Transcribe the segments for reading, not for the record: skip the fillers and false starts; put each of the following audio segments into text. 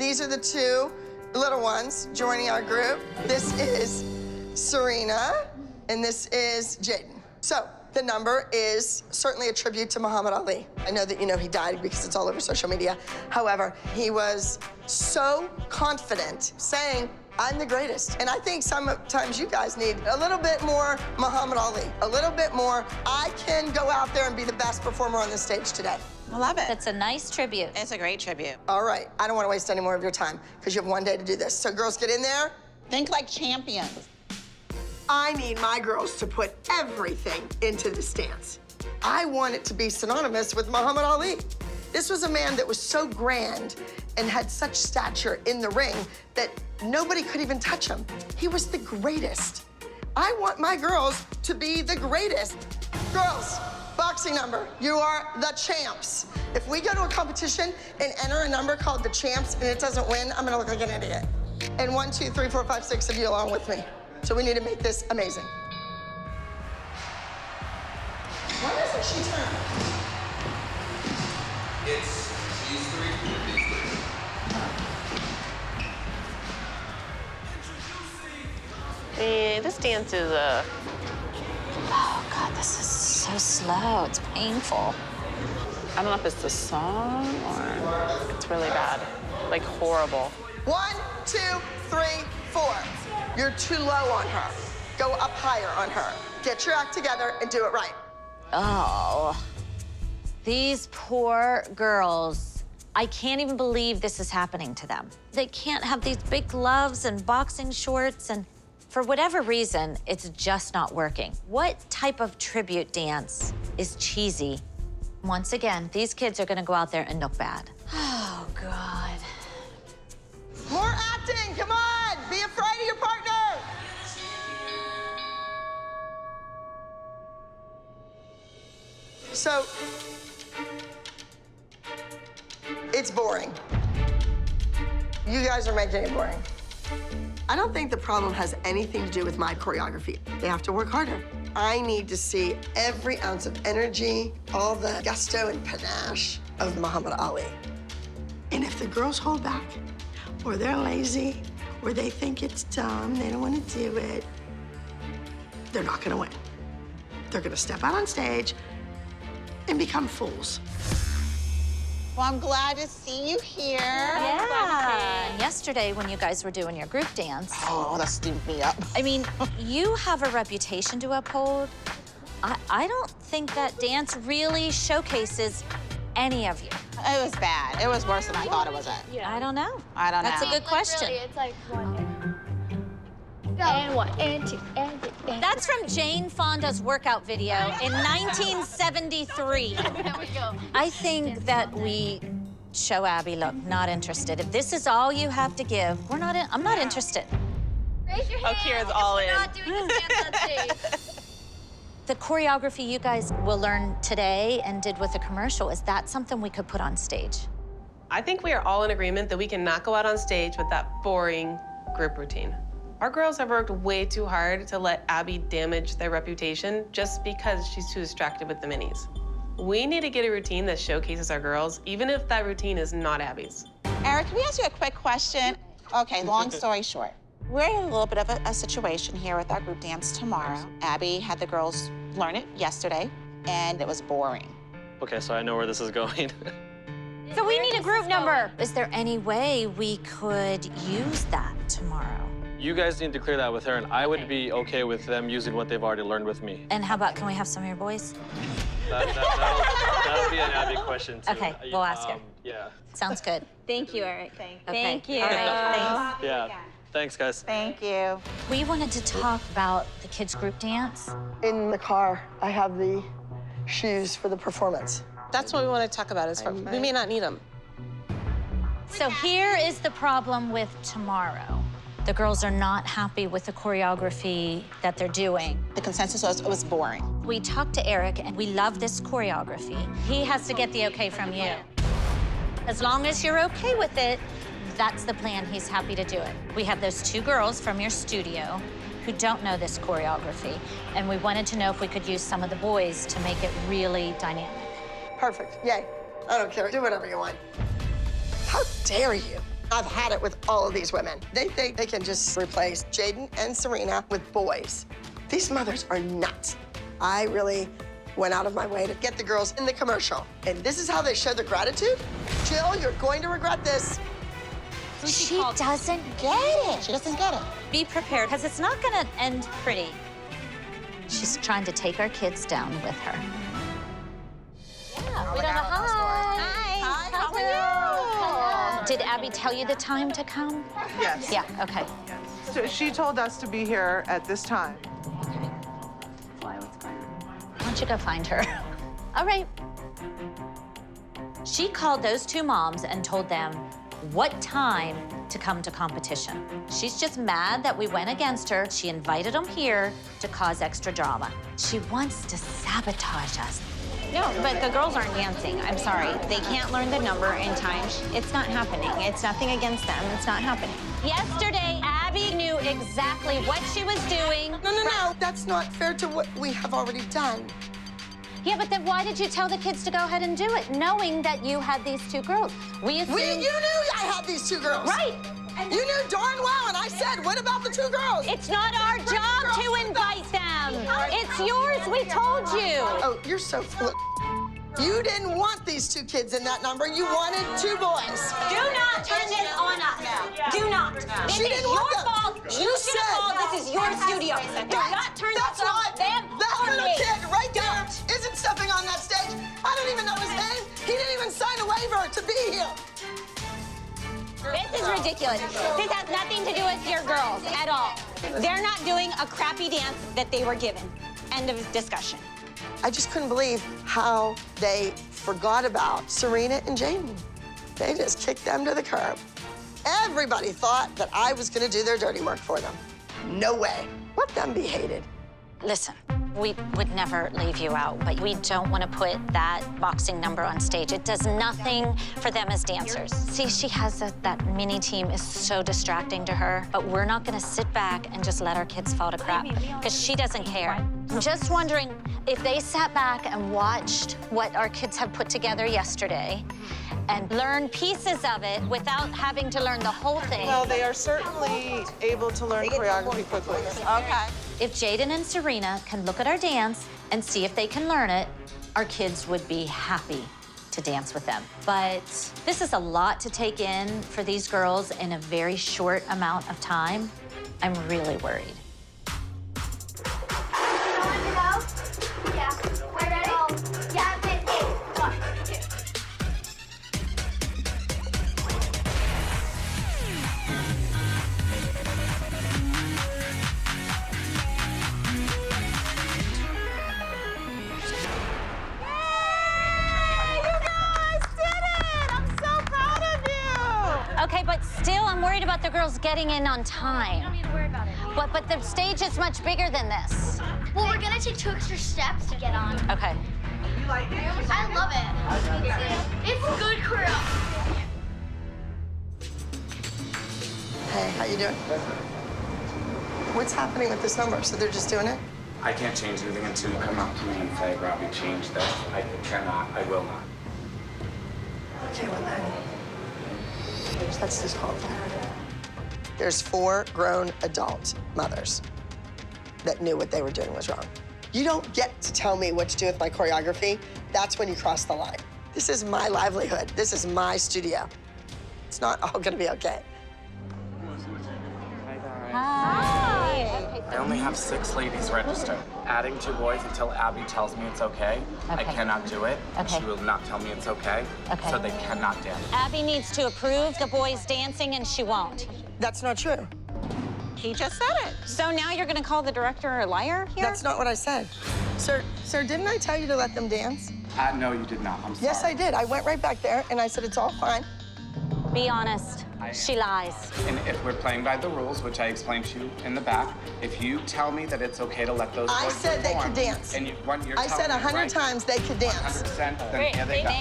these are the two little ones joining our group. This is Serena, and this is Jaden. So the number is certainly a tribute to Muhammad Ali. I know that you know he died because it's all over social media. However, he was so confident, saying, I'm the greatest. And I think sometimes you guys need a little bit more Muhammad Ali, a little bit more, I can go out there and be the best performer on the stage today. I love it. That's a nice tribute. It's a great tribute. All right, I don't want to waste any more of your time because you have one day to do this. So girls, get in there. Think like champions. I need my girls to put everything into this dance. I want it to be synonymous with Muhammad Ali. This was a man that was so grand and had such stature in the ring that nobody could even touch him. He was the greatest. I want my girls to be the greatest. Girls, boxing number, you are the champs. If we go to a competition and enter a number called the champs and it doesn't win, I'm gonna look like an idiot. And 1, 2, 3, 4, 5, 6 of you along with me. So we need to make this amazing. Why doesn't she turn? It's these three or these three. This dance is Oh, God, this is so slow. It's painful. I don't know if it's the song or it's really bad, like horrible. 1, 2, 3, 4. You're too low on her. Go up higher on her. Get your act together and do it right. Oh, these poor girls. I can't even believe this is happening to them. They can't have these big gloves and boxing shorts, and for whatever reason, it's just not working. What type of tribute dance is cheesy? Once again, these kids are gonna go out there and look bad. Oh, God. More acting, come on! Be afraid of your partner! So, it's boring. You guys are making it boring. I don't think the problem has anything to do with my choreography. They have to work harder. I need to see every ounce of energy, all the gusto and panache of Muhammad Ali. And if the girls hold back, or they're lazy, or they think it's dumb, they don't want to do it, they're not gonna win. They're gonna step out on stage and become fools. Well, I'm glad to see you here. Yeah. And yesterday, when you guys were doing your group dance, Oh, that steamed me up. I mean, you have a reputation to uphold. I don't think that dance really showcases any of you. It was bad. It was worse than I thought it was. I don't know. I don't know. That's a good question. Really, it's like 1, and 1, and 2, and 3, and That's from Jane Fonda's workout video in 1973. There we go. I think that we show Abby, look, not interested. If this is all you have to give, I'm not interested. Raise your hand. Kira's all if in. We're not doing this dance on stage. The choreography you guys will learn today and did with the commercial, is that something we could put on stage? I think we are all in agreement that we cannot go out on stage with that boring group routine. Our girls have worked way too hard to let Abby damage their reputation just because she's too distracted with the minis. We need to get a routine that showcases our girls, even if that routine is not Abby's. Eric, can we ask you a quick question? Okay, long story short. We're in a little bit of a situation here with our group dance tomorrow. Abby had the girls learn it yesterday, and it was boring. Okay, so I know where this is going. So we need a group number. Is there any way we could use that tomorrow? You guys need to clear that with her, and I would be okay with them using what they've already learned with me. And how about, can we have some of your boys? That'll be an Abby question, too. Okay, we'll ask her. Yeah. Sounds good. Thank you, Eric. Thank you. All right, thanks. Yeah. Thanks, guys. Thank you. We wanted to talk about the kids' group dance. In the car, I have the shoes for the performance. That's what we want to talk about. We may not need them. So here is the problem with tomorrow. The girls are not happy with the choreography that they're doing. The consensus was it was boring. We talked to Eric, and we love this choreography. He has to get the okay from you. As long as you're okay with it, that's the plan. He's happy to do it. We have those 2 girls from your studio who don't know this choreography, and we wanted to know if we could use some of the boys to make it really dynamic. Perfect, yay. I don't care, do whatever you want. How dare you? I've had it with all of these women. They think they can just replace Jaden and Serena with boys. These mothers are nuts. I really went out of my way to get the girls in the commercial. And this is how they show their gratitude? Jill, you're going to regret this. She doesn't get it. She doesn't get it. Be prepared, because it's not gonna end pretty. She's trying to take our kids down with her. Yeah, we don't know. Hi. How are you? Did Abby tell you the time to come? Yes. Yeah, okay. So she told us to be here at this time. Okay. Why, what's going on? Why don't you go find her? All right. She called those two moms and told them what time to come to competition. She's just mad that we went against her. She invited them here to cause extra drama. She wants to sabotage us. No, but the girls aren't dancing. I'm sorry. They can't learn the number in time. It's not happening. It's nothing against them. It's not happening. Yesterday, Abby knew exactly what she was doing. No. That's not fair to what we have already done. Yeah, but then why did you tell the kids to go ahead and do it, knowing that you had these two girls? You knew I had these two girls. Right. You knew darn well, and I said, what about the two girls? It's not our job to invite them. It's yours, we told you. Oh, you're so full of You didn't want these two kids in that number. You wanted two boys. Do not turn this on us. Do not. This is your fault. You should have called. This is your studio. Do not turn this on them That or little me. kid right there isn't stepping on that stage. I don't even know his name. He didn't even sign a waiver to be here. This is ridiculous. This has nothing to do with your girls at all. They're not doing a crappy dance that they were given. End of discussion. I just couldn't believe how they forgot about Serena and Jaden. They just kicked them to the curb. Everybody thought that I was gonna do their dirty work for them. No way. Let them be hated. Listen, we would never leave you out, but we don't want to put that boxing number on stage. It does nothing for them as dancers. See, she has that mini team is so distracting to her, but we're not going to sit back and just let our kids fall to crap, because she doesn't care. I'm just wondering if they sat back and watched what our kids have put together yesterday and learned pieces of it without having to learn the whole thing. Well, they are certainly able to learn choreography quickly. Okay. If Jaden and Serena can look at our dance and see if they can learn it, our kids would be happy to dance with them. But this is a lot to take in for these girls in a very short amount of time. I'm really worried. Yeah. Are you ready? Yeah, I'm in 8, 1, 2. Okay, but still, I'm worried about the girls getting in on time. You don't need to worry about it. But the stage is much bigger than this. Well, we're gonna take 2 extra steps to get on. Okay. I love it. It's good choreo. Hey, how you doing? What's happening with this number? So they're just doing it? I can't change anything until you come up to me and say, Robbie, change this. I cannot, I will not. Okay, well then, let's just call it that. There's 4 grown adult mothers that knew what they were doing was wrong. You don't get to tell me what to do with my choreography. That's when you cross the line. This is my livelihood. This is my studio. It's not all gonna be okay. Hi. I only have 6 ladies registered. Adding 2 boys until Abby tells me it's okay. I cannot do it. Okay. She will not tell me it's okay. Okay. So they cannot dance. Abby needs to approve the boys dancing, and she won't. That's not true. He just said it. So now you're gonna call the director a liar here? That's not what I said. Sir, didn't I tell you to let them dance? No, you did not. I'm sorry. Yes, I did. I went right back there and I said, it's all fine. Be honest. She lies. And if we're playing by the rules, which I explained to you in the back, if you tell me that it's okay to let those boys I said they perform, could dance. And you're I said 100 right, times they could dance. 100%, then here they go.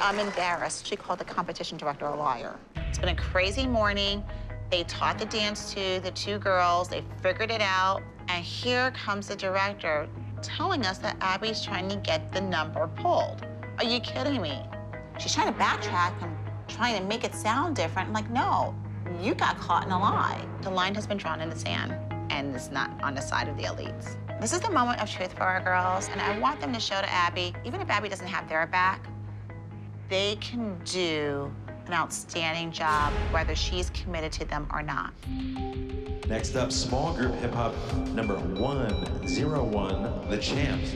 I'm embarrassed. She called the competition director a liar. It's been a crazy morning. They taught the dance to the 2 girls. They figured it out. And here comes the director telling us that Abby's trying to get the number pulled. Are you kidding me? She's trying to backtrack and trying to make it sound different. I'm like, no, you got caught in a lie. The line has been drawn in the sand, and it's not on the side of the elites. This is the moment of truth for our girls, and I want them to show to Abby, even if Abby doesn't have their back, they can do an outstanding job, whether she's committed to them or not. Next up, small group hip hop number 101, The Champs.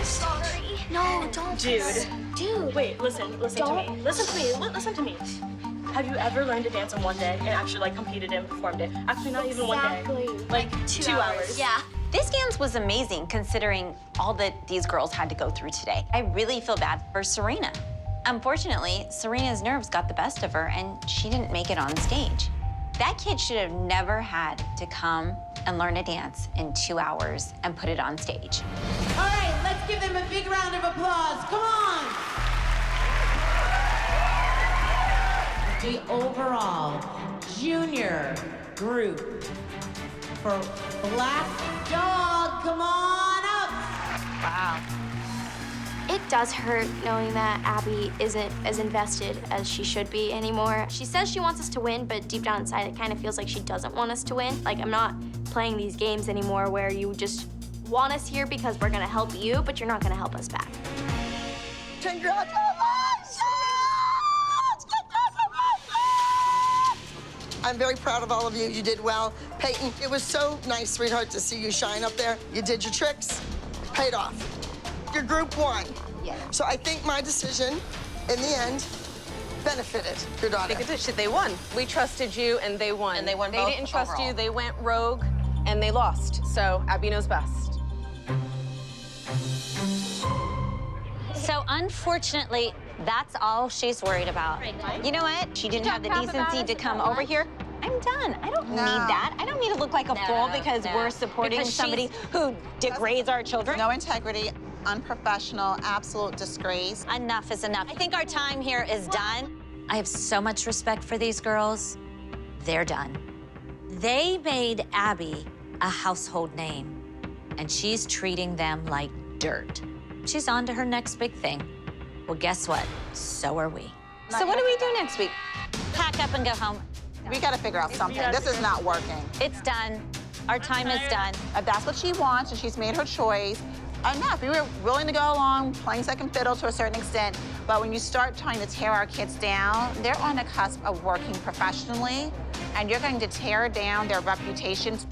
Sorry. No, don't. Dude. Wait, listen to me. Listen to me. Have you ever learned to dance in one day and actually like competed and performed it? Actually, not even one day. Like 2 hours. Yeah. This dance was amazing considering all that these girls had to go through today. I really feel bad for Serena. Unfortunately, Serena's nerves got the best of her and she didn't make it on stage. That kid should have never had to come and learn to dance in 2 hours and put it on stage. All right, let's give them a big round of applause. Come on. The overall junior group for Black Dog. Come on up. Wow. It does hurt knowing that Abby isn't as invested as she should be anymore. She says she wants us to win, but deep down inside, it kind of feels like she doesn't want us to win. Like, I'm not playing these games anymore where you just want us here because we're gonna help you, but you're not gonna help us back. Congratulations! I'm very proud of all of you. You did well. Peyton, it was so nice, sweetheart, to see you shine up there. You did your tricks, paid off. Your group won. Yeah. So I think my decision, in the end, benefited your daughter. They won. We trusted you, and they won. And they won They both didn't trust overall. you. They went rogue, and they lost. So Abby knows best. So unfortunately, that's all she's worried about. You know what? She didn't have the decency to come over here. I'm done. I don't need that. I don't need to look like a fool because we're supporting Because somebody who degrades our children. No integrity, unprofessional, absolute disgrace. Enough is enough. I think our time here is done. I have so much respect for these girls. They're done. They made Abby a household name, and she's treating them like dirt. She's on to her next big thing. Well, guess what? So are we. So what do we do next week? Pack up and go home. We gotta figure out something. This is not working. It's done. Our time is done. If that's what she wants and she's made her choice, enough. We were willing to go along, playing second fiddle to a certain extent, but when you start trying to tear our kids down, they're on the cusp of working professionally, and you're going to tear down their reputations.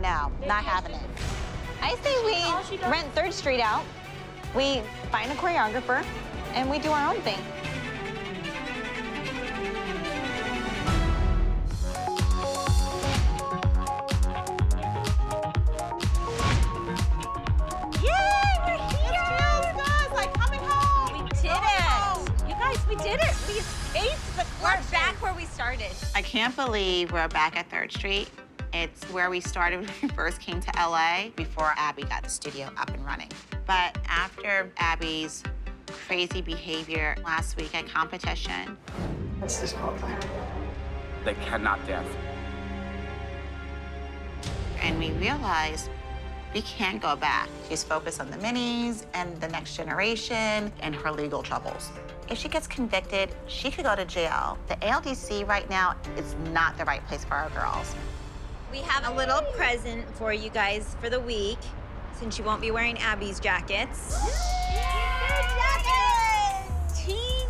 No, not having it. I say we rent 3rd Street out, we find a choreographer, and we do our own thing. We're back where we started. I can't believe we're back at 3rd Street. It's where we started when we first came to LA before Abby got the studio up and running. But after Abby's crazy behavior last week at competition. That's disqualified. They cannot dance. And we realized we can't go back. She's focused on the minis and the next generation and her legal troubles. If she gets convicted, she could go to jail. The ALDC right now is not the right place for our girls. We have a little present for you guys for the week, since you won't be wearing Abby's jackets. Teen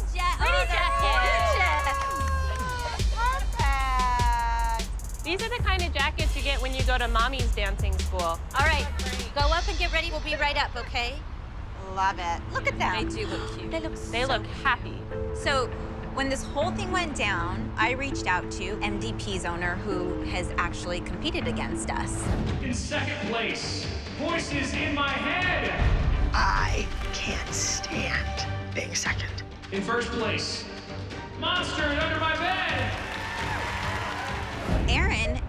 These are the kind of jackets you get when you go to mommy's dancing school. All right, go up and get ready. We'll be right up, okay? Love it. Look at them. They do look cute. They look happy. So when this whole thing went down, I reached out to MDP's owner, who has actually competed against us. In second place, Voices in My Head. I can't stand being second. In first place, Monster Under My Bed. Erin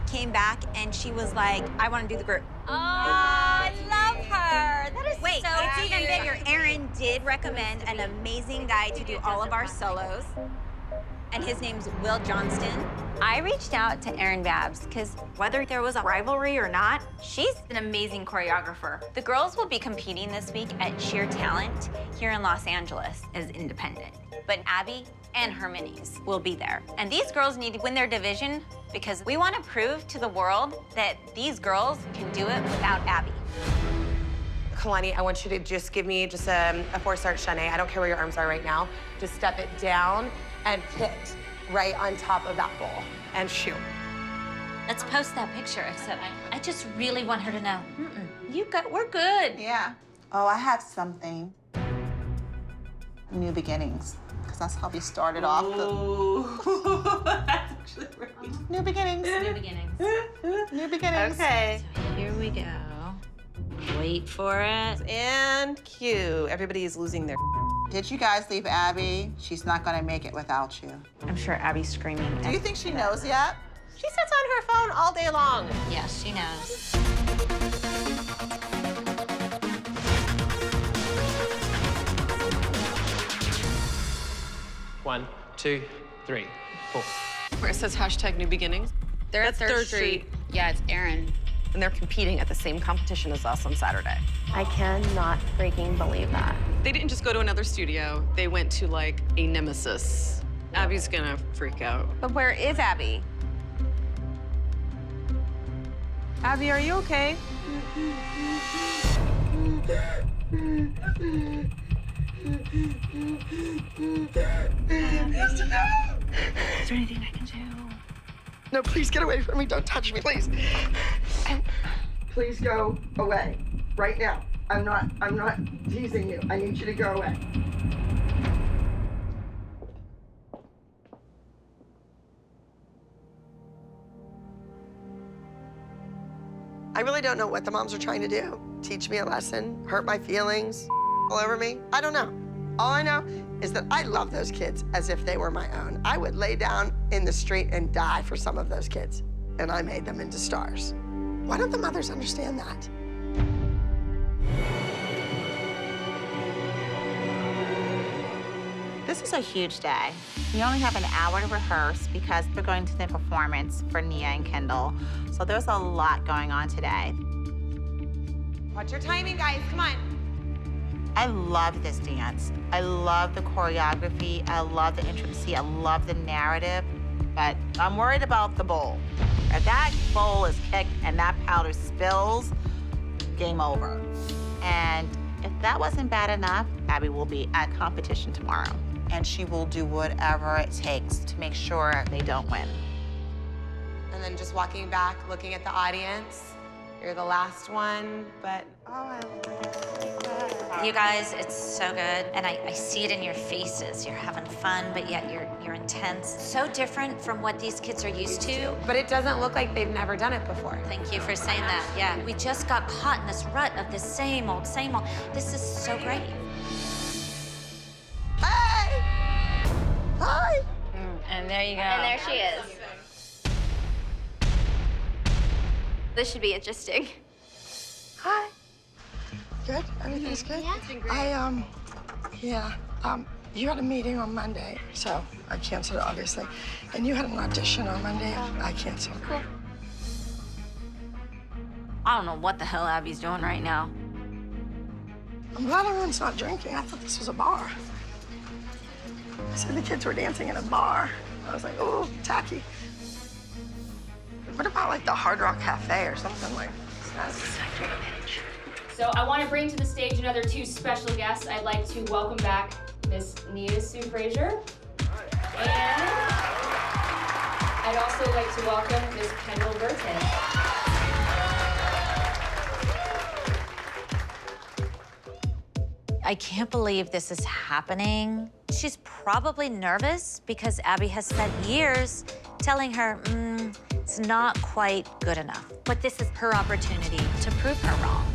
came back and she was like, I want to do the group. Oh, I love her. That is Wait, so it's cute. even bigger. Erin did recommend an amazing guy to do all of our solos, and his name's Will Johnston. I reached out to Erin Babs because whether there was a rivalry or not, she's an amazing choreographer. The girls will be competing this week at Sheer Talent here in Los Angeles as independent. But Abby and her minis will be there. And these girls need to win their division because we want to prove to the world that these girls can do it without Abby. Kalani, I want you to just give me just a 4-start chaîné. I don't care where your arms are right now. Just step it down and hit right on top of that bowl and shoot. Let's post that picture. Except I just really want her to know. We're good. Yeah. Oh, I have something. New beginnings. Because that's how we started off. That's actually right. New beginnings. New beginnings. New beginnings. Okay. So here we go. Wait for it. And cue. Everybody is losing their. Did you guys leave Abby? She's not gonna make it without you. I'm sure Abby's screaming. Do you think she knows yet? She sits on her phone all day long. Yes, she knows. One, two, three, four. Where it says hashtag New Beginnings. They're at That's Third Street. Yeah, it's Erin. And they're competing at the same competition as us on Saturday. I cannot freaking believe that. They didn't just go to another studio. They went to, like, a nemesis. Abby's gonna freak out. But where is Abby? Abby, are you okay? Yes to know. Is there anything I can do? No, please get away from me. Don't touch me, please. Please go away right now. I'm not teasing you. I need you to go away. I really don't know what the moms are trying to do. Teach me a lesson, hurt my feelings, all over me. I don't know. All I know is that I love those kids as if they were my own. I would lay down in the street and die for some of those kids, and I made them into stars. Why don't the mothers understand that? This is a huge day. We only have an hour to rehearse because we're going to the performance for Nia and Kendall. So there's a lot going on today. Watch your timing, guys. Come on. I love this dance. I love the choreography. I love the intricacy. I love the narrative. But I'm worried about the bowl. If that bowl is kicked and that powder spills, game over. And if that wasn't bad enough, Abby will be at competition tomorrow. And she will do whatever it takes to make sure they don't win. And then just walking back, looking at the audience. You're the last one, but oh, I love it. You guys, it's so good. And I see it in your faces. You're having fun, but yet you're intense. So different from what these kids are used to. But it doesn't look like they've never done it before. Thank you for saying that. Yeah, we just got caught in this rut of the same old, same old. This is so great. Hey! Hi! And there you go. And there she is. This should be interesting. Hi. Good? Everything's good? Yeah, it's been great. Yeah, you had a meeting on Monday, so I canceled it, obviously. And you had an audition on Monday, I canceled. Cool. I don't know what the hell Abby's doing right now. I'm glad everyone's not drinking. I thought this was a bar. I said the kids were dancing in a bar. I was like, oh, tacky. What about like the Hard Rock Cafe or something like that? So I want to bring to the stage another 2 special guests. I'd like to welcome back Miss Nia Sue Frazier. And I'd also like to welcome Miss Kendall Burton. I can't believe this is happening. She's probably nervous because Abby has spent years telling her, it's not quite good enough. But this is her opportunity to prove her wrong.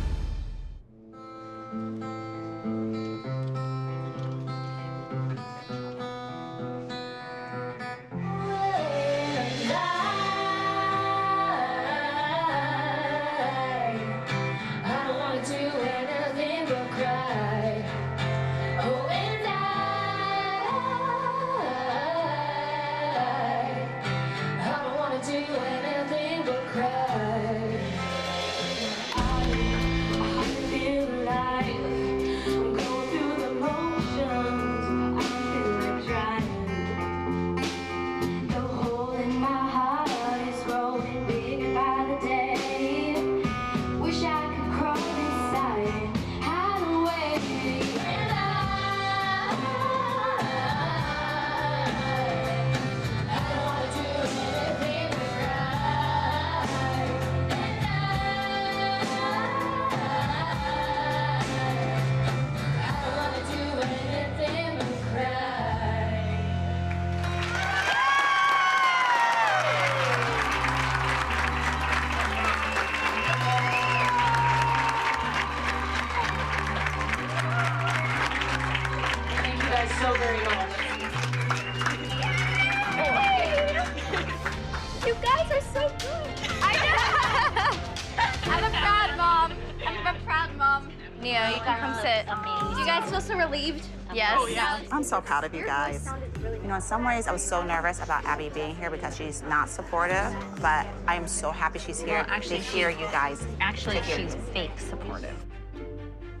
So very much. You guys are so good. I know. I'm a proud mom. I'm a proud mom. Nia, you can come sit. Do you guys feel so relieved? Yes. Oh, yeah. I'm so proud of you guys. You know, in some ways, I was so nervous about Abby being here because she's not supportive, but I am so happy she's here to hear you guys. Actually, she's fake supportive.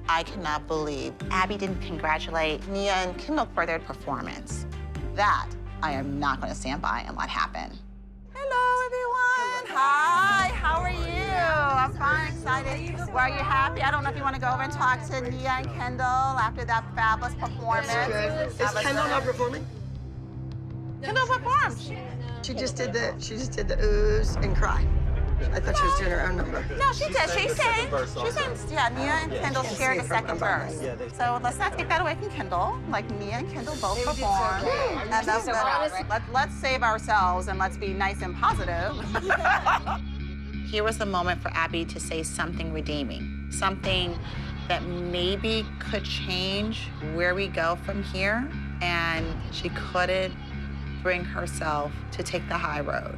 I cannot believe Abby didn't congratulate Nia and Kendall for their performance. That I am not going to stand by and let happen. Hello, everyone. Hi, how are you? I'm fine, excited. Well, are you happy? I don't know if you want to go over and talk to Nia and Kendall after that fabulous performance. Is Kendall not performing? Kendall performed. She just did the oohs and cry. I thought she was doing her own number. No, she did. She sang. Yeah, Nia and Kendall shared the second verse. So let's not take that away from Kendall. Like, Nia and Kendall both performed. And that's good. Let's save ourselves and let's be nice and positive. Here was the moment for Abby to say something redeeming, something that maybe could change where we go from here. And she couldn't bring herself to take the high road.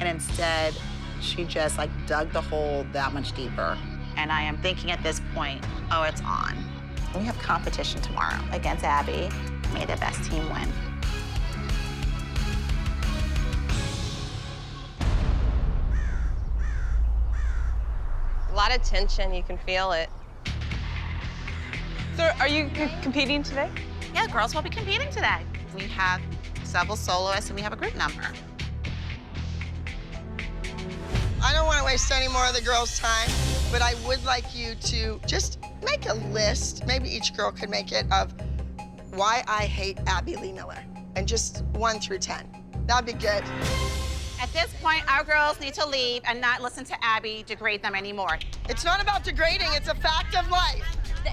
And instead, she just like dug the hole that much deeper. And I am thinking at this point, oh, it's on. We have competition tomorrow against Abby. May the best team win. A lot of tension, you can feel it. So are you competing today? Yeah, girls will be competing today. We have several soloists and we have a group number. I don't want to waste any more of the girls' time, but I would like you to just make a list. Maybe each girl could make it of why I hate Abby Lee Miller, and just 1 through 10. That'd be good. At this point, our girls need to leave and not listen to Abby degrade them anymore. It's not about degrading, it's a fact of life.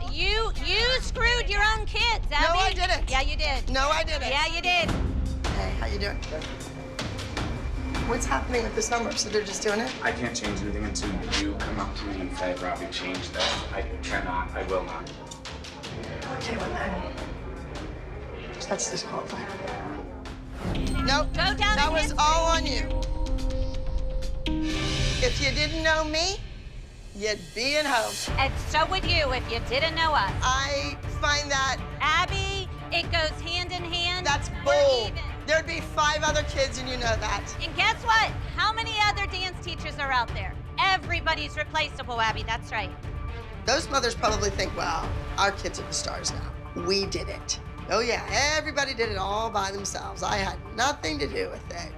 You screwed your own kids, Abby. No, I didn't. Yeah, you did. No, I didn't. Yeah, you did. Hey, how you doing? What's happening with this number? So they're just doing it? I can't change anything until you come up to me and say, Robbie, change this. I cannot, I will not. Okay, well then, that's disqualified. Nope, that was all on you. If you didn't know me, you'd be in home. And so would you if you didn't know us. I find that. Abby, it goes hand in hand. That's We're bull. even. There'd be 5 other kids, and you know that. And guess what? How many other dance teachers are out there? Everybody's replaceable, Abby. That's right. Those mothers probably think, well, our kids are the stars now. We did it. Oh yeah, everybody did it all by themselves. I had nothing to do with it.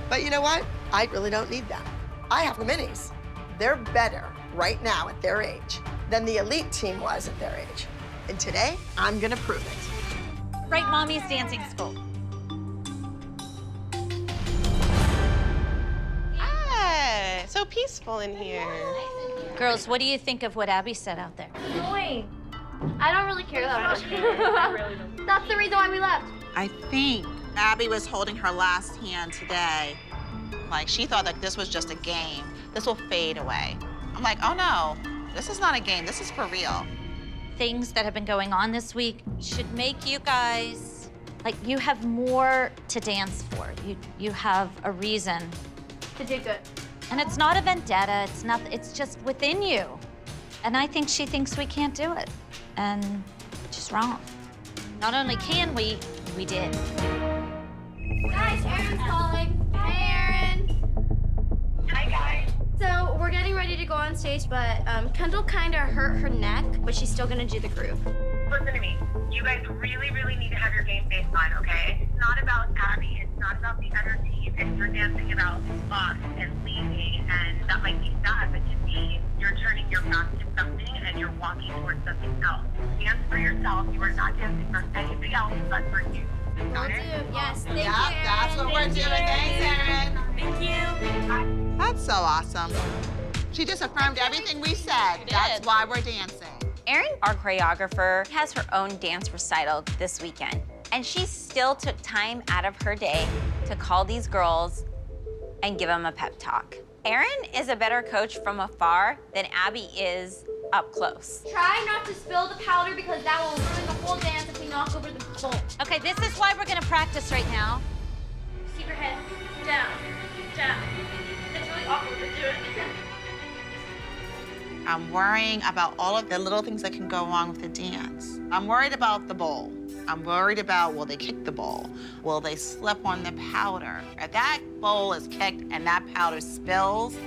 But you know what? I really don't need that. I have the minis. They're better right now at their age than the elite team was at their age. And today, I'm gonna prove it. Right, Mommy's dancing school. Hi, so peaceful in here. Girls, what do you think of what Abby said out there? Annoying. I don't really care that much. That's the reason why we left. I think Abby was holding her last hand today. Like, she thought that this was just a game. This will fade away. I'm like, oh no, this is not a game. This is for real. Things that have been going on this week should make you guys, like, you have more to dance for. You have a reason. To do good. And it's not a vendetta, it's just within you. And I think she thinks we can't do it. And she's wrong. Not only can we did. Guys, Erin's calling. Hey, Erin. Hi, guys. So we're getting ready to go on stage, but Kendall kind of hurt her neck, but she's still gonna do the groove. Listen to me. You guys really, really need to have your game face on, okay? It's not about Abby. It's not about the other team. And you're dancing about us and leaving, and that might be sad, but to me, you're turning your back to something and you're walking towards something else. Dance for yourself. You are not dancing for anything else but for you. Got it? Yes, thank you, That's what we're doing. Thanks, Erin. Thank you. That's so awesome. She just affirmed everything we said. That's why we're dancing. Erin, our choreographer, has her own dance recital this weekend. And she still took time out of her day to call these girls and give them a pep talk. Erin is a better coach from afar than Abby is up close. Try not to spill the powder because that will ruin the whole dance if we knock over the bowl. Okay, this is why we're gonna practice right now. Keep your head down, down. It's really awkward to do it. I'm worrying about all of the little things that can go wrong with the dance. I'm worried about the bowl. I'm worried about, will they kick the bowl? Will they slip on the powder? If that bowl is kicked and that powder spills,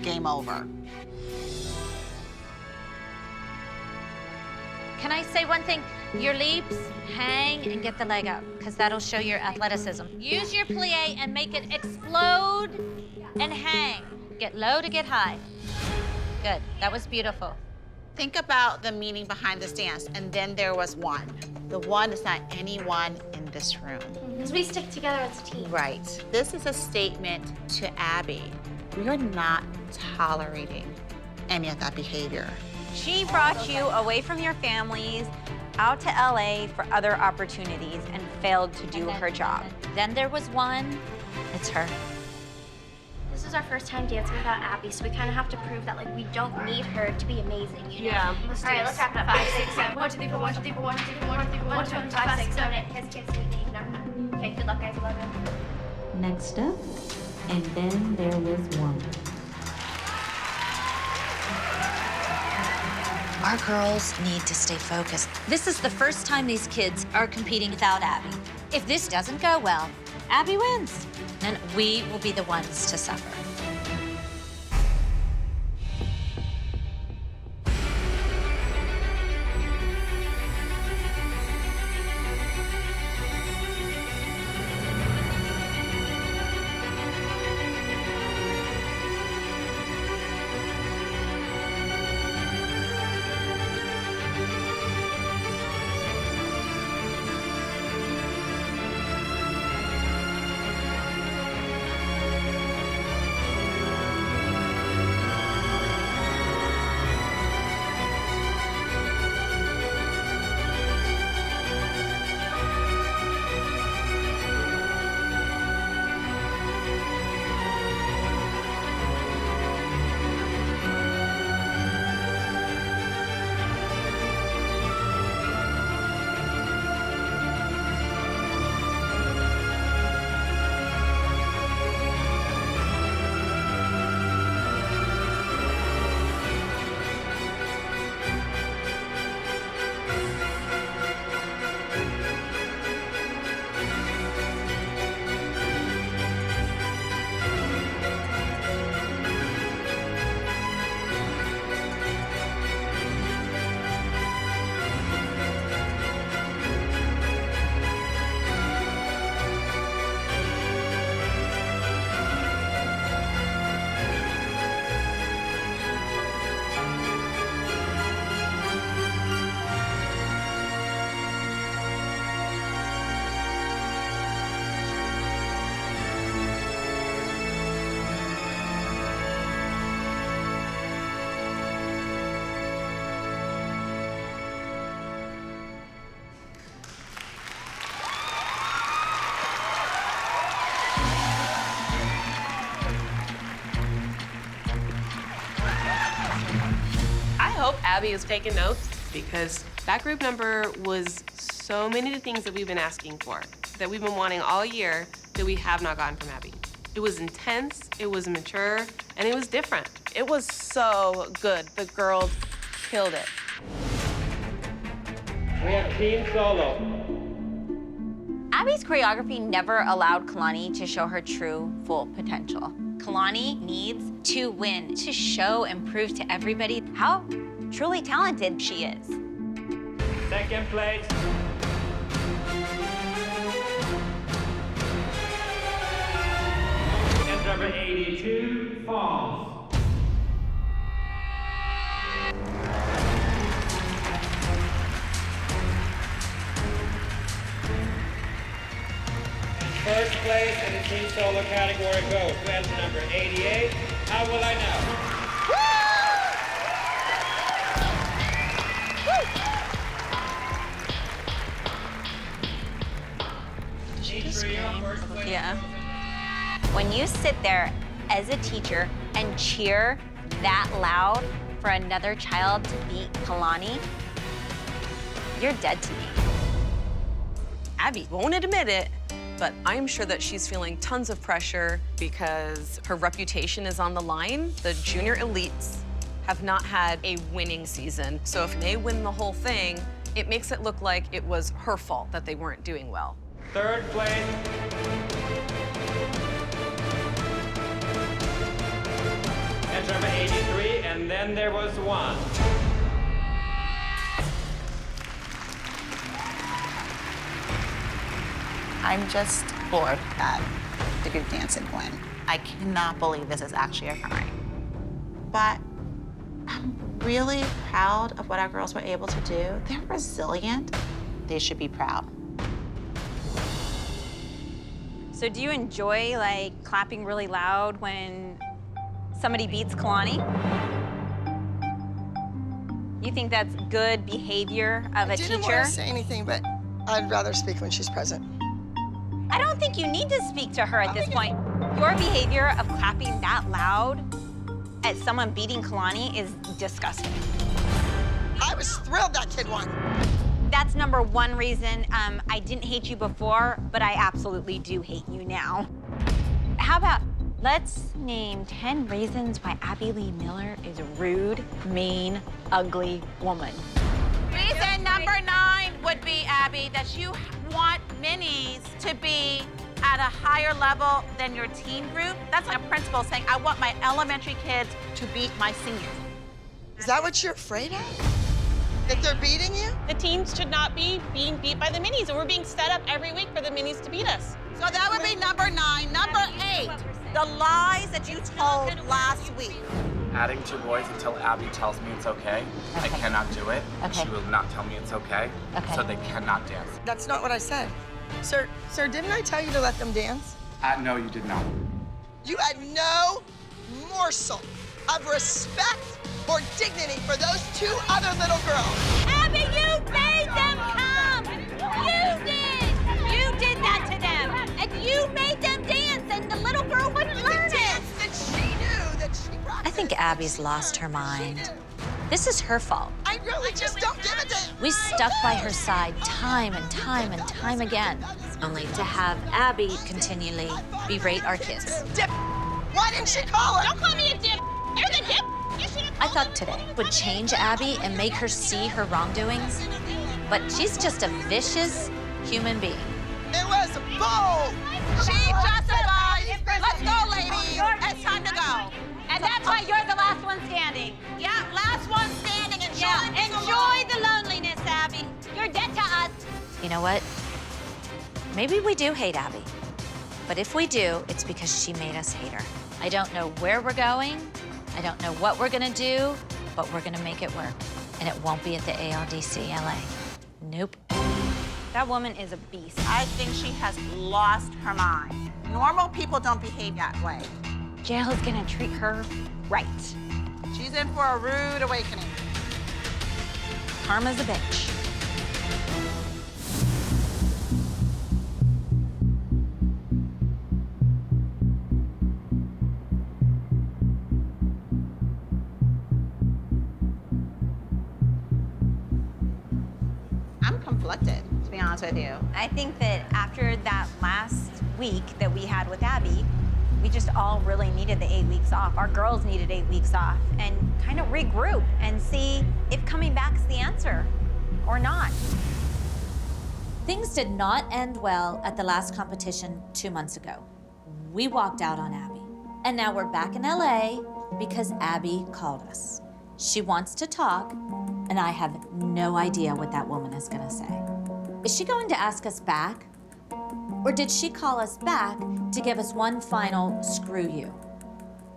game over. Can I say one thing? Your leaps, hang and get the leg up, because that'll show your athleticism. Use your plie and make it explode and hang. Get low to get high. Good, that was beautiful. Think about the meaning behind this dance, and then there was one. The one is not anyone in this room. Because we stick together as a team. Right. This is a statement to Abby. We are not tolerating any of that behavior. She brought you away from your families, out to LA for other opportunities, and failed to do her job. Then there was one, it's her. This is our first time dancing without Abby, so we kind of have to prove that like we don't need her to be amazing, you know? Yeah. All right, let's wrap it up. 5, 6, 7. 1, 2, 3, 4, 1, 2, 3, 4, 1, 2, 3, 4, 1, 2, 3, 4, 1, 2, 3, 4, 5, 6, 7, 8. Kiss, kiss, no. Okay, good luck, guys. Love you. Next up, and then there was one. Our girls need to stay focused. This is the first time these kids are competing without Abby. If this doesn't go well, Abby wins, and we will be the ones to suffer. Abby is taking notes because that group number was so many of the things that we've been asking for, that we've been wanting all year, that we have not gotten from Abby. It was intense, it was mature, and it was different. It was so good. The girls killed it. We have team solo. Abby's choreography never allowed Kalani to show her true, full potential. Kalani needs to win, to show and prove to everybody how truly talented she is. Second place. And number 82 falls. First place in the team solo category goes to number 88. How will I know? Yeah. When you sit there as a teacher and cheer that loud for another child to beat Kalani, you're dead to me. Abby won't admit it, but I'm sure that she's feeling tons of pressure because her reputation is on the line. The junior elites have not had a winning season, so if they win the whole thing, it makes it look like it was her fault that they weren't doing well. Third place. And number 83, and then there was one. I'm just floored that the group dance didn't win. I cannot believe this is actually occurring. But I'm really proud of what our girls were able to do. They're resilient. They should be proud. So do you enjoy, like, clapping really loud when somebody beats Kalani? You think that's good behavior of a I teacher? didn't want to say anything, but I'd rather speak when she's present. I don't think you need to speak to her at this point. Your behavior of clapping that loud at someone beating Kalani is disgusting. I was thrilled that kid won. That's number one reason I didn't hate you before, but I absolutely do hate you now. How about let's name 10 reasons why Abby Lee Miller is a rude, mean, ugly woman. Reason number 9 would be, Abby, that you want minis to be at a higher level than your teen group. That's like a principal saying, I want my elementary kids to beat my seniors. Is that what you're afraid of? That they're beating you? The teens should not be being beat by the minis, and we're being set up every week for the minis to beat us. So that would be number 9. Number 8, the lies that you told last week. Adding 2 boys until Abby tells me it's okay. I cannot do it. Okay. She will not tell me it's okay. So they cannot dance. That's not what I said. Sir, didn't I tell you to let them dance? No, you did not. You had no morsel of respect or dignity for those 2 other little girls. Abby, you made them come! You did! You did that to them! And you made them dance, and the little girl wouldn't learn it! That she knew, that she I think Abby's lost her mind. This is her fault. I really just don't give it to We stuck by her side time and time and time again, only to have Abby continually berate our kids. Dip. Why didn't she call her? Don't call me a dip! You're the dip! I thought today would change Abby and make her see her wrongdoings, but she's just a vicious human being. It was bold! She justifies! Let's go, ladies! It's time to go. And that's why you're the last one standing. Yeah, last one standing. Enjoy the loneliness, Abby. You're dead to us. You know what? Maybe we do hate Abby, but if we do, it's because she made us hate her. I don't know where we're going. I don't know what we're gonna do, but we're gonna make it work. And it won't be at the ALDC LA. Nope. That woman is a beast. I think she has lost her mind. Normal people don't behave that way. Jail is gonna treat her right. She's in for a rude awakening. Karma's a bitch. conflicted, to be honest with you. I think that after that last week that we had with Abby, we just all really needed the 8 weeks off. Our girls needed 8 weeks off and kind of regroup and see if coming back's the answer or not. Things did not end well at the last competition 2 months ago. We walked out on Abby. And now we're back in LA because Abby called us. She wants to talk, and I have no idea what that woman is gonna say. Is she going to ask us back? Or did she call us back to give us one final screw you?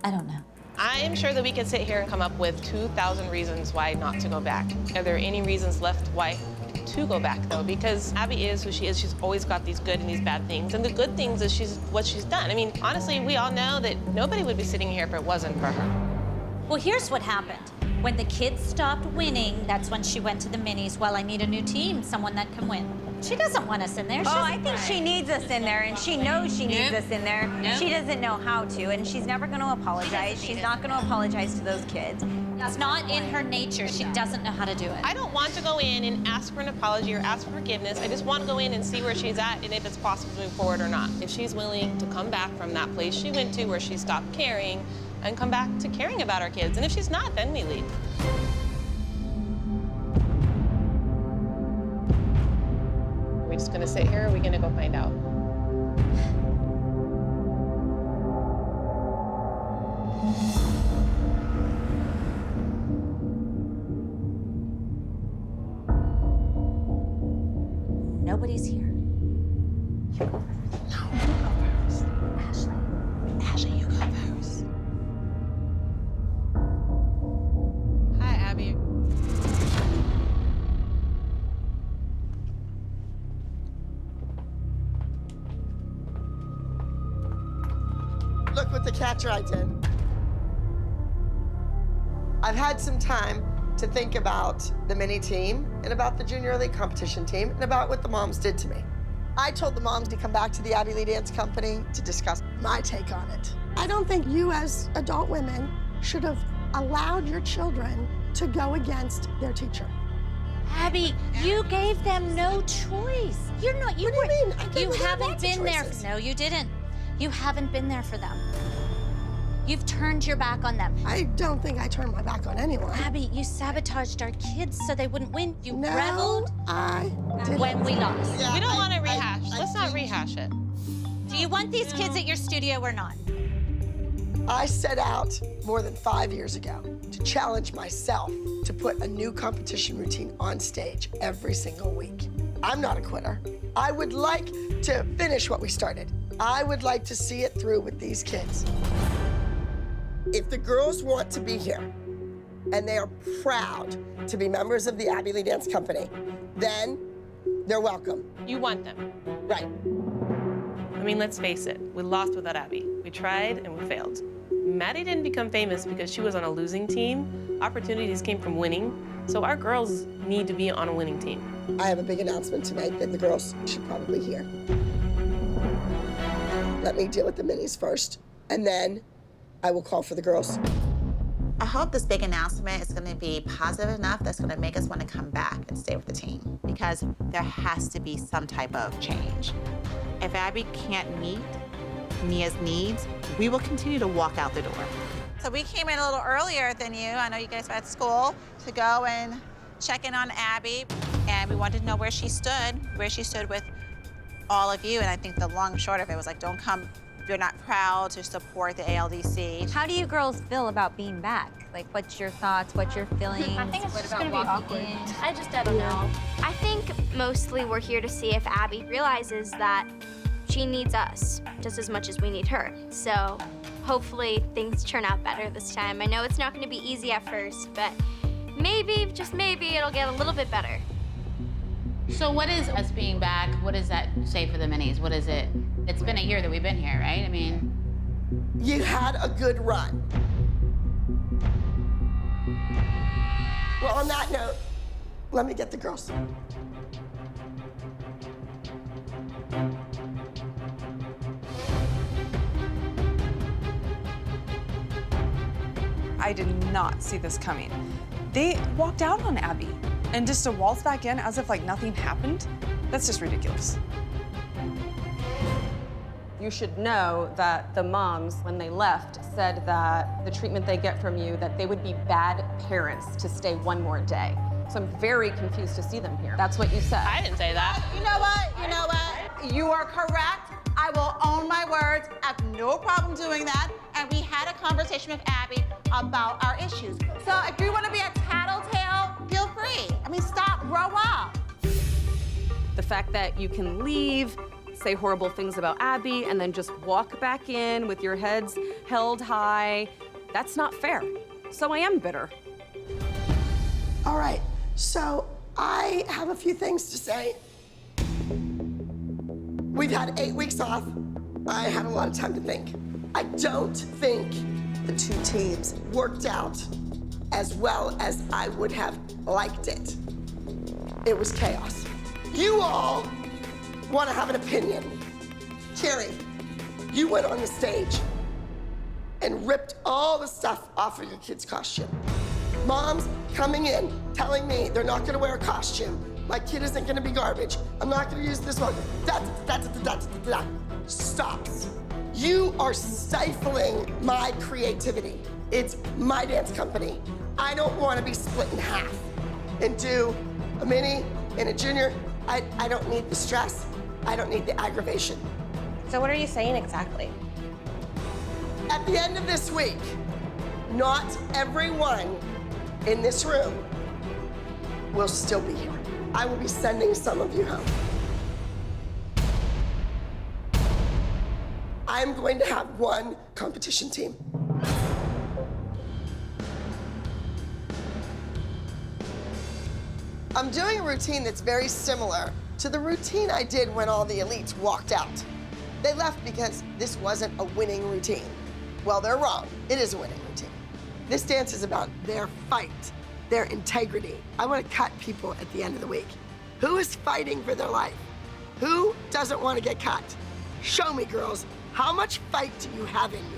I don't know. I'm sure that we could sit here and come up with 2,000 reasons why not to go back. Are there any reasons left why to go back, though? Because Abby is who she is. She's always got these good and these bad things. And the good things is what she's done. I mean, honestly, we all know that nobody would be sitting here if it wasn't for her. Well, here's what happened. When the kids stopped winning, that's when she went to the minis. Well, I need a new team, someone that can win. She doesn't want us in there. I think she needs us in there, and she knows she needs us in there. She doesn't know how to, and she's never going to apologize. She's not going to apologize to those kids. It's not in her nature. She doesn't know how to do it. I don't want to go in and ask for an apology or ask for forgiveness. I just want to go in and see where she's at and if it's possible to move forward or not. If she's willing to come back from that place she went to where she stopped caring and come back to caring about our kids. And if she's not, then we leave. Are we just gonna sit here or are we gonna go find out? Nobody's here. You go first. No, you go first. Ashley. Ashley, you go first. Hi, Abby. Look what the catcher I did. I've had some time to think about the mini team and about the junior league competition team and about what the moms did to me. I told the moms to come back to the Abby Lee Dance Company to discuss my take on it. I don't think you as adult women should have allowed your children to go against their teacher. Abby, you gave them no choice. You're not. You What do you mean? I gave You them haven't lots of been there. choices. No, you didn't. You haven't been there for them. You've turned your back on them. I don't think I turned my back on anyone. Abby, you sabotaged our kids so they wouldn't win. You No, reveled I didn't. when we lost. We don't want to rehash. Let's not rehash it. Do you want these kids at your studio or not? I set out more than 5 years ago to challenge myself to put a new competition routine on stage every single week. I'm not a quitter. I would like to finish what we started. I would like to see it through with these kids. If the girls want to be here and they are proud to be members of the Abby Lee Dance Company, then they're welcome. You want them. Right. I mean, let's face it. We lost without Abby. We tried and we failed. Maddie didn't become famous because she was on a losing team. Opportunities came from winning. So our girls need to be on a winning team. I have a big announcement to make that the girls should probably hear. Let me deal with the minis first, and then I will call for the girls. I hope this big announcement is going to be positive enough that's going to make us want to come back and stay with the team, because there has to be some type of change. If Abby can't meet Mia's needs, we will continue to walk out the door. So we came in a little earlier than you. I know you guys were at school to go and check in on Abby, and we wanted to know where she stood with all of you. And I think the long and short of it was like, don't come if you're not proud to support the ALDC. How do you girls feel about being back? Like, what's your thoughts? What's your feelings? I think it's what just about gonna be walking awkward. in? I don't know. I think mostly we're here to see if Abby realizes that she needs us just as much as we need her. So hopefully things turn out better this time. I know it's not gonna be easy at first, but maybe, just maybe, it'll get a little bit better. So what is us being back? What does that say for the minis? What is it? It's been a year that we've been here, right? I mean, You had a good run. Well, on that note, let me get the girls. I did not see this coming. They walked out on Abby. And just to waltz back in as if like nothing happened, that's just ridiculous. You should know that the moms, when they left, said that the treatment they get from you, that they would be bad parents to stay one more day. So I'm very confused to see them here. That's what you said. I didn't say that. You know what? You know what? You are correct. I will own my words. I have no problem doing that. And we had a conversation with Abby about our issues. So if you want to be a tattletale, feel free. I mean, stop, grow up. The fact that you can leave, say horrible things about Abby, and then just walk back in with your heads held high, that's not fair. So I am bitter. All right, so I have a few things to say. We've had 8 weeks off. I had a lot of time to think. I don't think the two teams worked out as well as I would have liked it. It was chaos. You all want to have an opinion. Carrie, you went on the stage and ripped all the stuff off of your kid's costume. Moms coming in, telling me they're not gonna wear a costume. My kid isn't gonna be garbage. I'm not gonna use this one. Stops. You are stifling my creativity. It's my dance company. I don't wanna be split in half and do a mini and a junior. I don't need the stress. I don't need the aggravation. So what are you saying exactly? At the end of this week, not everyone in this room will still be here. I will be sending some of you home. I'm going to have one competition team. I'm doing a routine that's very similar to the routine I did when all the elites walked out. They left because this wasn't a winning routine. Well, they're wrong. It is a winning routine. This dance is about their fight, their integrity. I want to cut people at the end of the week. Who is fighting for their life? Who doesn't want to get cut? Show me, girls. How much fight do you have in you?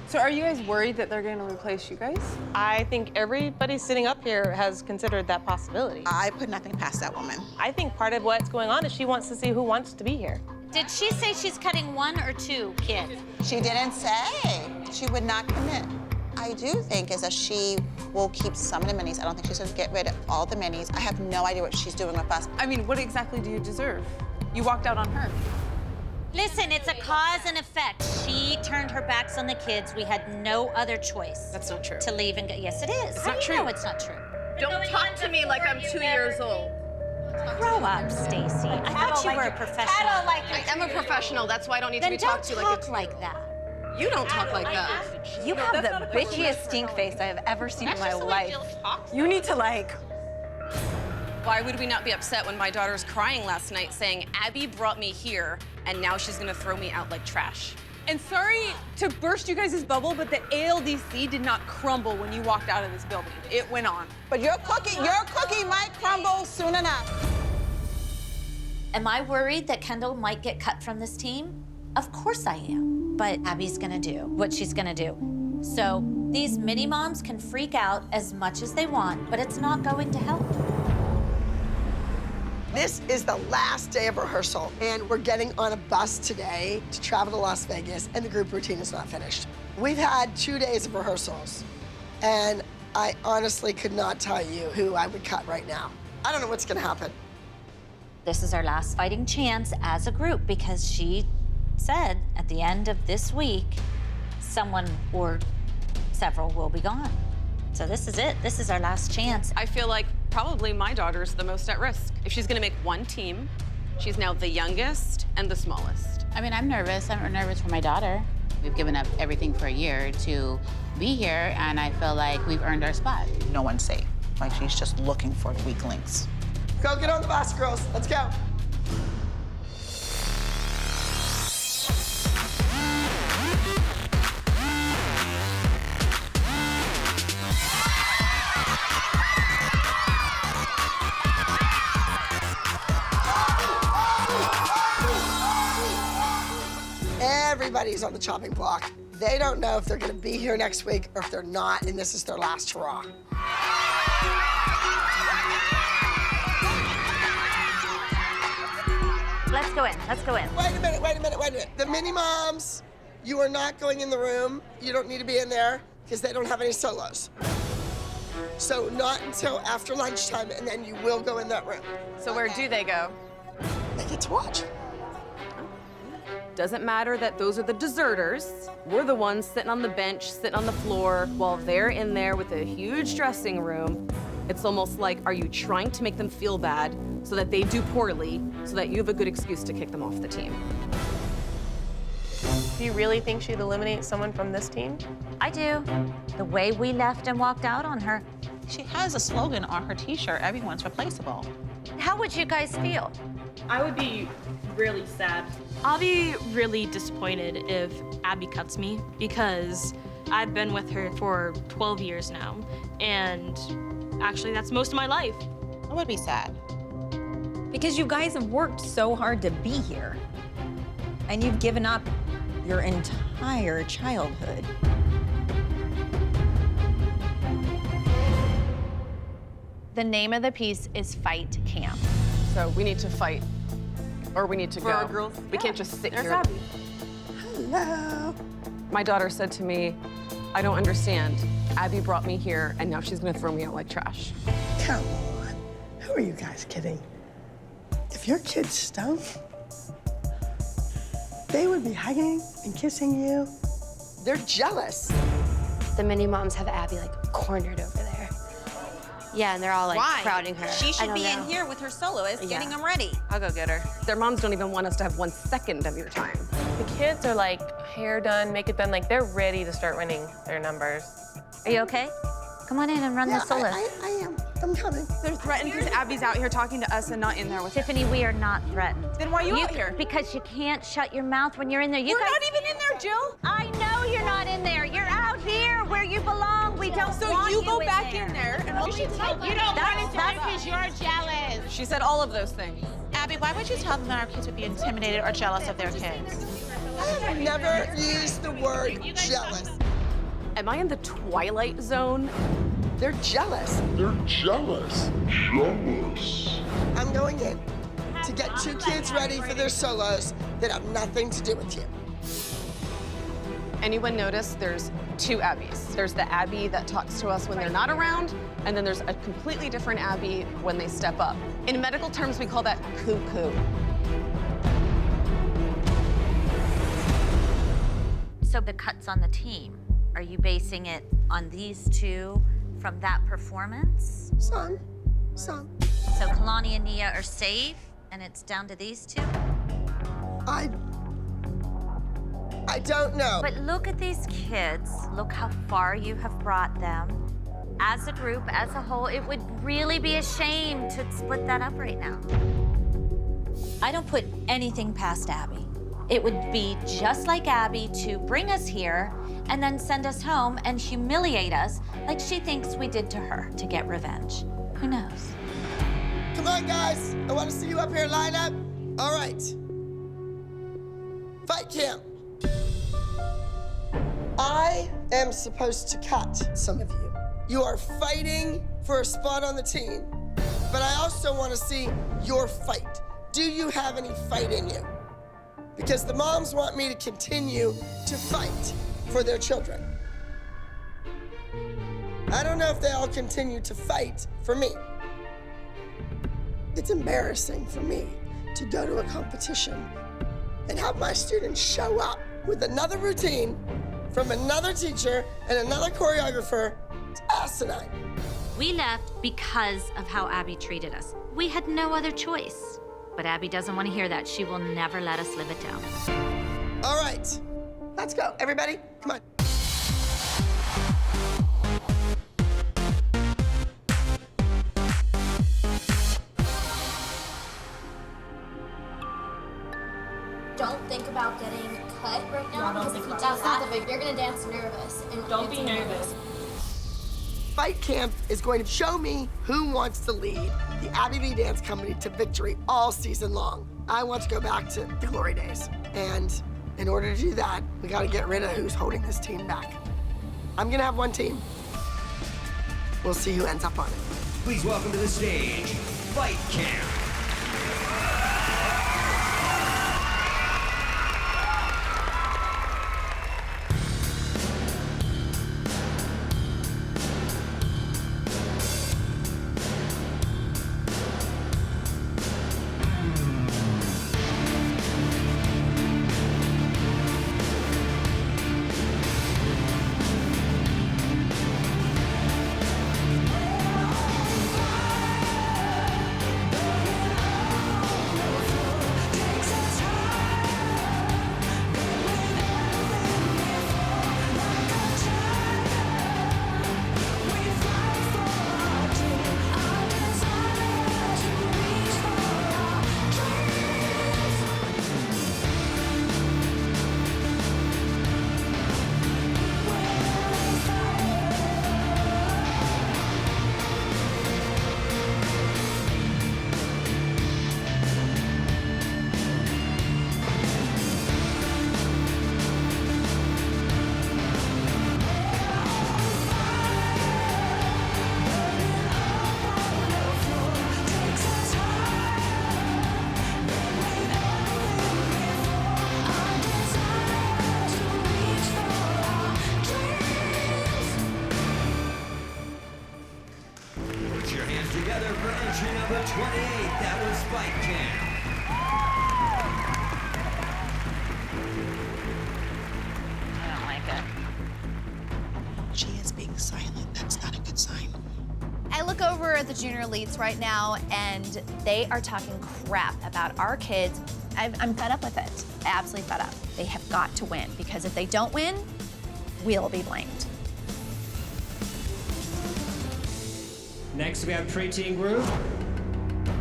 So are you guys worried that they're going to replace you guys? I think everybody sitting up here has considered that possibility. I put nothing past that woman. I think part of what's going on is she wants to see who wants to be here. Did she say she's cutting 1 or 2 kids? She didn't say. She would not commit. I do think is that she will keep some of the minis. I don't think she's going to get rid of all the minis. I have no idea what she's doing with us. I mean, what exactly do you deserve? You walked out on her. Listen, it's a cause and effect. She turned her backs on the kids. We had no other choice. That's not true. To leave and go. Yes, it is. It's How not do you true. know it's not true? Don't talk to me like I'm 2 years old. Grow up, Stacy. I thought you were a professional. I am a professional. That's why I don't need to be talked to like a Then don't talk like that. You don't talk like that. You have the bitchiest stink face I have ever seen in my life. You need to Why would we not be upset when my daughter's crying last night saying, Abby brought me here, and now she's gonna throw me out like trash? And sorry to burst you guys' bubble, but the ALDC did not crumble when you walked out of this building. It went on. But your cookie might crumble soon enough. Am I worried that Kendall might get cut from this team? Of course I am. But Abby's gonna do what she's gonna do. So these mini moms can freak out as much as they want, but it's not going to help. This is the last day of rehearsal, and we're getting on a bus today to travel to Las Vegas, and the group routine is not finished. We've had 2 days of rehearsals, and I honestly could not tell you who I would cut right now. I don't know what's gonna happen. This is our last fighting chance as a group because she said at the end of this week, someone or several will be gone. So this is it. This is our last chance. I feel like probably my daughter's the most at risk. If she's gonna make one team, she's now the youngest and the smallest. I mean, I'm nervous. I'm nervous for my daughter. We've given up everything for a year to be here, and I feel like we've earned our spot. No one's safe. Like, she's just looking for the weak links. Go get on the bus, girls. Let's go. Everybody's on the chopping block. They don't know if they're gonna be here next week or if they're not, and this is their last hurrah. go in. Let's go in. Wait a minute. The mini moms, you are not going in the room. You don't need to be in there because they don't have any solos. So not until after lunchtime, and then you will go in that room. So where do they go? They get to watch. Doesn't matter that those are the deserters. We're the ones sitting on the bench, sitting on the floor, while they're in there with a huge dressing room. It's almost like, are you trying to make them feel bad so that they do poorly, so that you have a good excuse to kick them off the team? Do you really think she'd eliminate someone from this team? I do. The way we left and walked out on her. She has a slogan on her t-shirt, everyone's replaceable. How would you guys feel? I would be really sad. I'll be really disappointed if Abby cuts me because I've been with her for 12 years now, and actually that's most of my life. I would be sad. Because you guys have worked so hard to be here, and you've given up your entire childhood. The name of the piece is Fight Camp. So we need to fight, or we need to For go. our girls? We can't just sit There's here. Abby. Hello. My daughter said to me, I don't understand. Abby brought me here, and now she's gonna throw me out like trash. Come on. Who are you guys kidding? If your kids stunk, they would be hugging and kissing you. They're jealous. The mini moms have Abby like cornered over there. Yeah, and they're all like Why? crowding her. She I should don't be know. in here with her soloist, getting them ready. I'll go get her. Their moms don't even want us to have 1 second of your time. The kids are like hair done, makeup done, like they're ready to start winning their numbers. Are you okay? Come on in and run the solo. I am. I'm coming. They're threatened because Abby's out here talking to us and not in there with Tiffany, we are not threatened. Then why are you out here? Because you can't shut your mouth when you're in there. You We're guys, not even in there, Jill. I know you're not in there. You're out here where you belong. We don't So want you go in back there. in there and You don't want to do it because you're jealous. She said all of those things. Abby, why would you tell them that our kids would be intimidated or jealous of their kids? I have never used the word jealous. Am I in the twilight zone? They're jealous. They're jealous. Jealous. I'm going in to get 2 kids ready for their solos that have nothing to do with you. Anyone notice there's 2 Abbies? There's the Abby that talks to us when they're not around, and then there's a completely different Abby when they step up. In medical terms, we call that cuckoo. So the cuts on the team, are you basing it on these 2 from that performance? Some. So Kalani and Nia are safe, and it's down to these 2? I don't know. But look at these kids. Look how far you have brought them. As a group, as a whole, it would really be a shame to split that up right now. I don't put anything past Abby. It would be just like Abby to bring us here and then send us home and humiliate us like she thinks we did to her to get revenge. Who knows? Come on, guys. I want to see you up here. Line up. All right. Fight camp. I am supposed to cut some of you. You are fighting for a spot on the team, but I also want to see your fight. Do you have any fight in you? Because the moms want me to continue to fight for their children. I don't know if they all continue to fight for me. It's embarrassing for me to go to a competition and have my students show up with another routine from another teacher and another choreographer. It's asinine. We left because of how Abby treated us. We had no other choice. But Abby doesn't want to hear that. She will never let us live it down. All right, let's go. Everybody, come on. Don't think about getting cut right now. No, don't think about that's not that. the big. You're gonna dance nervous. And Don't be nervous. Fight camp is going to show me who wants to lead the Abby Lee Dance Company to victory all season long. I want to go back to the glory days. And in order to do that, we got to get rid of who's holding this team back. I'm going to have one team. We'll see who ends up on it. Please welcome to the stage, Fight Camp. at the junior elites right now, and they are talking crap about our kids. I'm fed up with it. Absolutely fed up. They have got to win, because if they don't win, we'll be blamed. Next, we have preteen group.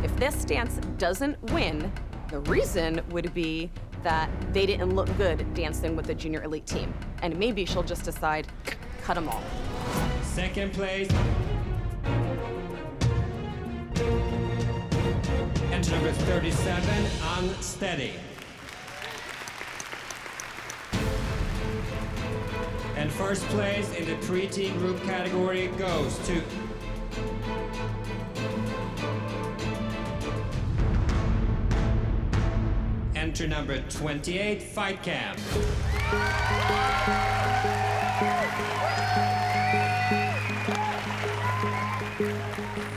If this dance doesn't win, the reason would be that they didn't look good dancing with the junior elite team. And maybe she'll just decide, cut them all. Second place. Enter number 37, Unsteady. And first place in the preteen group category goes to enter number 28, Fight Camp.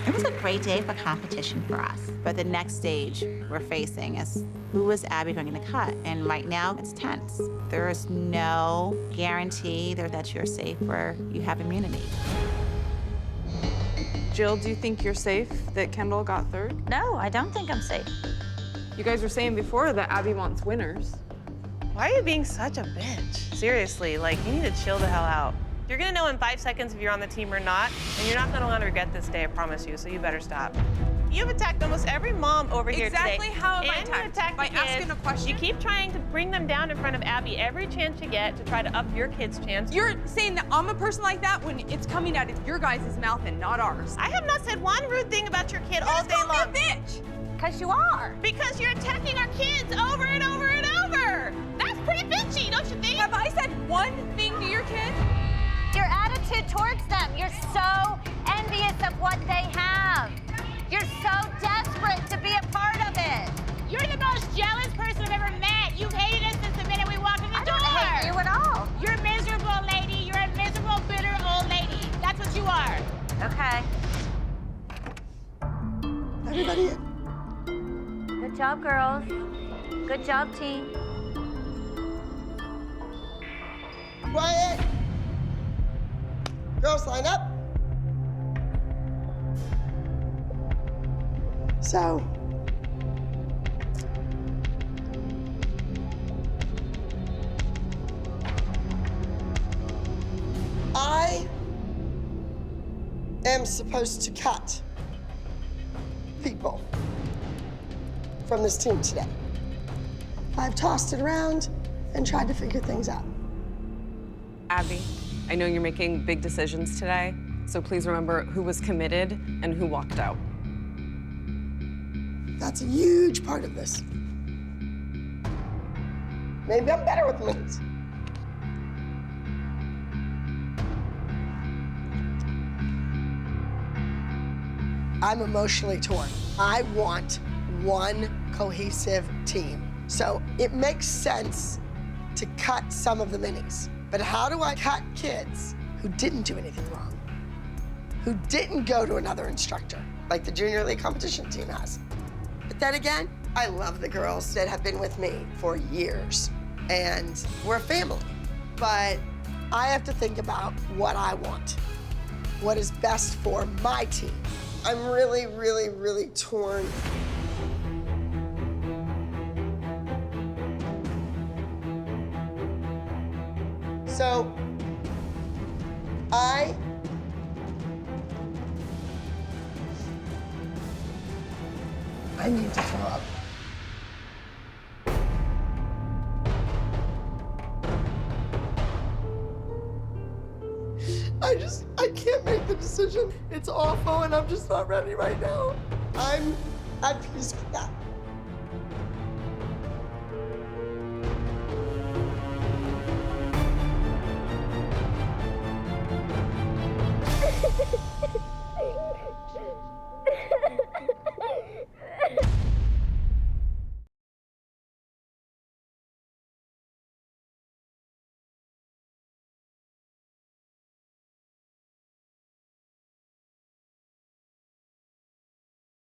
It was a great day for competition for us. But the next stage we're facing is, who is Abby going to cut? And right now, it's tense. There is no guarantee that you're safe or you have immunity. Jill, do you think you're safe that Kendall got third? No, I don't think I'm safe. You guys were saying before that Abby wants winners. Why are you being such a bitch? Seriously, like, you need to chill the hell out. You're gonna know in 5 seconds if you're on the team or not, and you're not gonna want to regret this day, I promise you, so you better stop. You've attacked almost every mom over here today. Exactly how am I And you attacked? attacked By the kids. asking a question? You keep trying to bring them down in front of Abby every chance you get to try to up your kid's chance. You're saying that I'm a person like that when it's coming out of your guys' mouth and not ours. I have not said one rude thing about your kid all day long. You just called me a bitch. Because you are. Because you're attacking our kids over and over and over. That's pretty bitchy, don't you think? Have I said one thing to your kid? Your attitude towards them, you're so envious of what they have. You're so desperate to be a part of it. You're the most jealous person I've ever met. You've hated us since the minute we walked in the door. I don't hate you at all. You're a miserable lady. You're a miserable, bitter old lady. That's what you are. Okay. Everybody in. Good job, girls. Good job, team. Quiet. Girls, line up. So, I am supposed to cut people from this team today. I've tossed it around and tried to figure things out. Abby, I know you're making big decisions today, so please remember who was committed and who walked out. That's a huge part of this. Maybe I'm better with minutes. I'm emotionally torn. I want one cohesive team. So it makes sense to cut some of the minis. But how do I cut kids who didn't do anything wrong? Who didn't go to another instructor, like the junior league competition team has? But then again, I love the girls that have been with me for years, and we're a family. But I have to think about what I want, what is best for my team. I'm really, really, really torn. So, I need to throw up. I can't make the decision. It's awful, and I'm just not ready right now. I'm at peace with that.